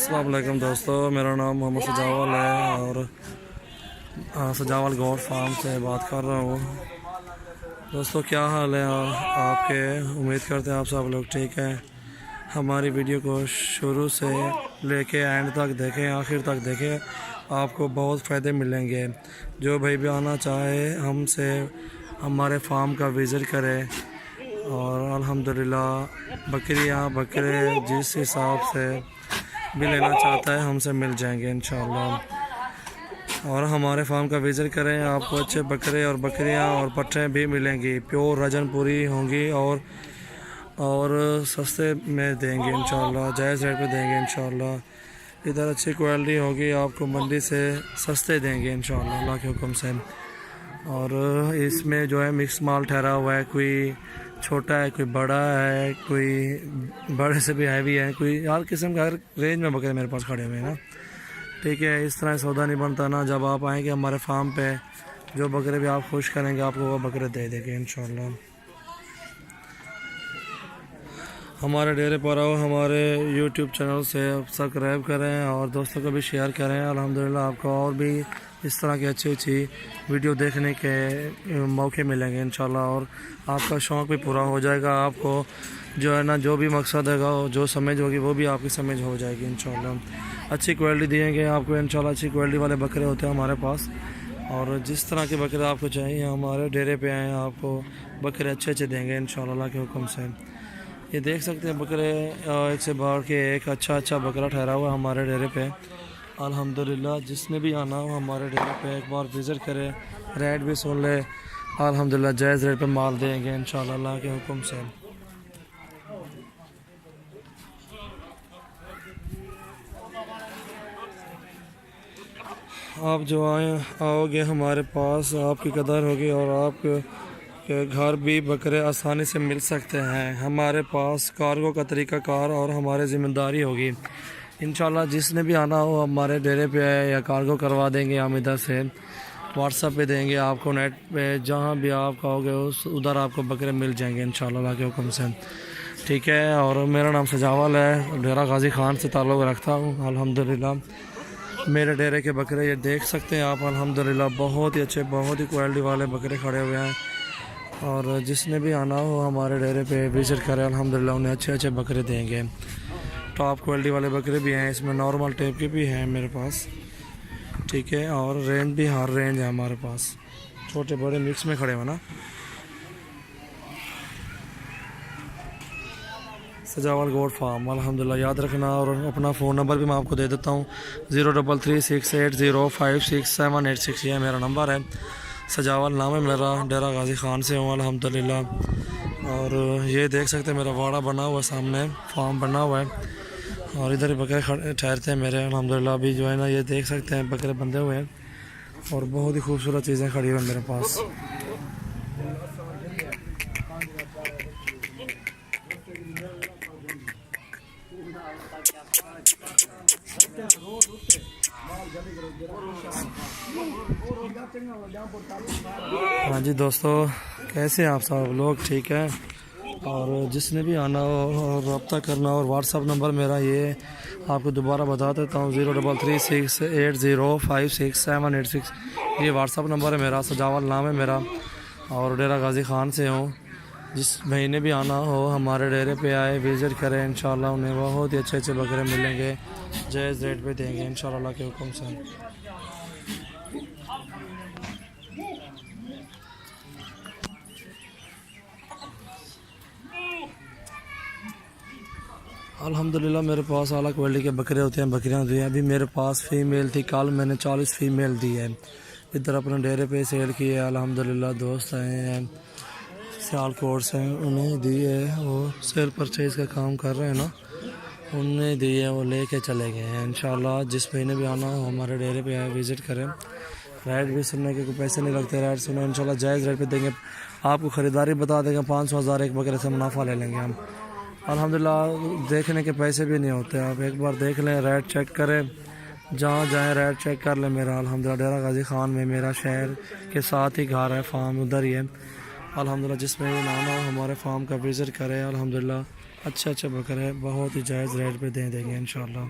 अस्सलाम वालेकुम दोस्तों, मेरा नाम मोहम्मद सजावल है और सजावल गोट फार्म से बात कर रहा हूँ। दोस्तों क्या हाल है आपके? उम्मीद करते हैं आप सब लोग ठीक हैं। हमारी वीडियो को शुरू से लेके एंड तक देखें, आखिर तक देखें, आपको बहुत फ़ायदे मिलेंगे। जो भाई भी आना चाहे हमसे हमारे फार्म का विज़िट करे और अल्हम्दुलिल्लाह बकरे जिस हिसाब से भी लेना चाहता है हमसे मिल जाएंगे इंशाल्लाह। और हमारे फार्म का विज़िट करें, आपको अच्छे बकरे और बकरियां और पट्ठे भी मिलेंगी, प्योर रजनपुरी होंगी और सस्ते में देंगे इंशाल्लाह, जायज़ रेट पे देंगे इंशाल्लाह। इधर अच्छी क्वालिटी होगी, आपको मंडी से सस्ते देंगे इंशाल्लाह अल्लाह के हुक्म से। और इसमें जो है मिक्स माल ठहरा हुआ है, कोई छोटा है, कोई बड़ा है, कोई बड़े से भी हैवी है, कोई हर किस्म का हर रेंज में बकरे मेरे पास खड़े हुए हैं ना। ठीक है, इस तरह सौदा नहीं बनता ना। जब आप आएंगे हमारे फार्म पे, जो बकरे भी आप खुश करेंगे आपको वो बकरे दे देंगे इंशाल्लाह। हमारे डेरे पर आओ, हमारे यूट्यूब चैनल से सब्सक्राइब करें और दोस्तों को भी शेयर करें। अल्हम्दुलिल्लाह आपको और भी इस तरह की अच्छी वीडियो देखने के मौके मिलेंगे इंशाल्लाह, और आपका शौक़ भी पूरा हो जाएगा। आपको जो है ना, जो भी मकसद है, जो समझ होगी वो भी आपकी समझ हो जाएगी इंशाल्लाह। अच्छी क्वालिटी देंगे आपको इंशाल्लाह। अच्छी क्वालिटी वाले बकरे होते हैं हमारे पास, और जिस तरह के बकरे आपको चाहिए हमारे डेरे पे आएँ, आपको बकरे अच्छे देंगे इंशाल्लाह अल्लाह के हुक्म से। ये देख सकते हैं बकरे एक से बढ़ के एक अच्छा बकरा ठहरा हुआ है हमारे डेरे पे अल्हम्दुलिल्लाह। जिसने भी आना हो हमारे डेरे पे एक बार विज़िट करे, रेट भी सुन ले, अल्हम्दुलिल्लाह जायज़ रेट पे माल देंगे इंशाल्लाह अल्लाह के हुक्म से। आप जो आओगे हमारे पास, आपकी कदर होगी और आपके घर भी बकरे आसानी से मिल सकते हैं। हमारे पास कार्गो का तरीक़ाकार और हमारी ज़िम्मेदारी होगी इंशाल्लाह। जिसने भी आना हो हमारे डेरे पे आए या कार्गो करवा देंगे, हम इधर से व्हाट्सएप पे देंगे आपको, नेट पे जहाँ भी आप कहोगे उधर आपको बकरे मिल जाएंगे इंशाल्लाह अल्लाह के हुक्म से। ठीक है, और मेरा नाम सजावल है, डेरा गाज़ी ख़ान से ताल्लुक़ रखता हूँ अल्हम्दुलिल्लाह। मेरे डेरे के बकरे ये देख सकते हैं आप अल्हम्दुलिल्लाह, बहुत ही अच्छे, बहुत ही क्वालिटी वाले बकरे खड़े हुए हैं। और जिसने भी आना हो हमारे डेरे पे विज़िट करें, अल्हम्दुलिल्लाह उन्हें अच्छे बकरे देंगे। टॉप क्वालिटी वाले बकरे भी हैं, इसमें नॉर्मल टाइप के भी हैं मेरे पास। ठीक है, और रेंज भी हर रेंज है हमारे पास, छोटे बड़े मिक्स में खड़े हुए ना। सजावल गोट फार्म अल्हम्दुलिल्लाह याद रखना। और अपना फ़ोन नंबर भी मैं आपको दे देता हूँ, 033680566786। यह मेरा नंबर है। सजावल नाम है मेरा, डेरा गाज़ी ख़ान से हूँ अल्हम्दुलिल्लाह। और ये देख सकते हैं मेरा वाड़ा बना हुआ है, सामने फार्म बना हुआ है और इधर बकरे ठहरते हैं मेरे अल्हम्दुलिल्लाह। अभी जो है ना, ये देख सकते हैं बकरे बंधे हुए हैं और बहुत ही खूबसूरत चीज़ें खड़ी हुई हैं मेरे पास। हाँ जी दोस्तों, कैसे हैं आप सब लोग? ठीक है, और जिसने भी आना हो और रब्ता करना हो, और व्हाट्सअप नंबर मेरा ये आपको दोबारा बता देता हूँ, 033680566786। ये व्हाट्सअप नंबर है मेरा, सजावल नाम है मेरा और डेरा गाज़ी ख़ान से हूँ। जिस महीने भी आना हो हमारे डेरे पे आए, विज़िट करें इंशाल्लाह, उन्हें बहुत ही अच्छे बकरे मिलेंगे, जायज़ रेट पे देंगे इंशाल्लाह अल्लाह के हुक्म से। अल्हम्दुलिल्लाह मेरे पास आला क्वालिटी के बकरे होते हैं, बकरियां होती हैं। अभी मेरे पास फ़ीमेल थी, कल मैंने 40 फ़ीमेल दी है, इधर अपने डेरे पे सेल की है अल्हम्दुलिल्लाह। दोस्त आए हैं सियालकोट से, उन्हें दी है, वो सेल परचेज़ का काम कर रहे हैं ना, उन्हें दी है, वो लेके चले गए हैं इंशाल्लाह। जिस महीने भी आना हो हमारे डेरे पे आए, विज़िट करें। रेट भी सुनने के कोई पैसे नहीं लगते, रेट सुने इंशाल्लाह जायज़ रेट पे देंगे आपको। ख़रीदारी बता देंगे, 500-1000 एक बकरे से मुनाफा ले लेंगे हम अल्हम्दुलिल्लाह। देखने के पैसे भी नहीं होते, आप एक बार देख लें, रेट चेक करें, जहाँ जाएँ रेट चेक कर लें। मेरा अल्हम्दुलिल्लाह डेरा गाज़ी ख़ान में मेरा शहर के साथ ही घर है, फार्म उधर ही है अल्हम्दुलिल्लाह। जिसमें भी नाना हो हमारे फार्म का विज़िट करें अल्हम्दुलिल्लाह। अच्छे बकरे बहुत ही जायज़ रेट पे दे देंगे इंशाल्लाह।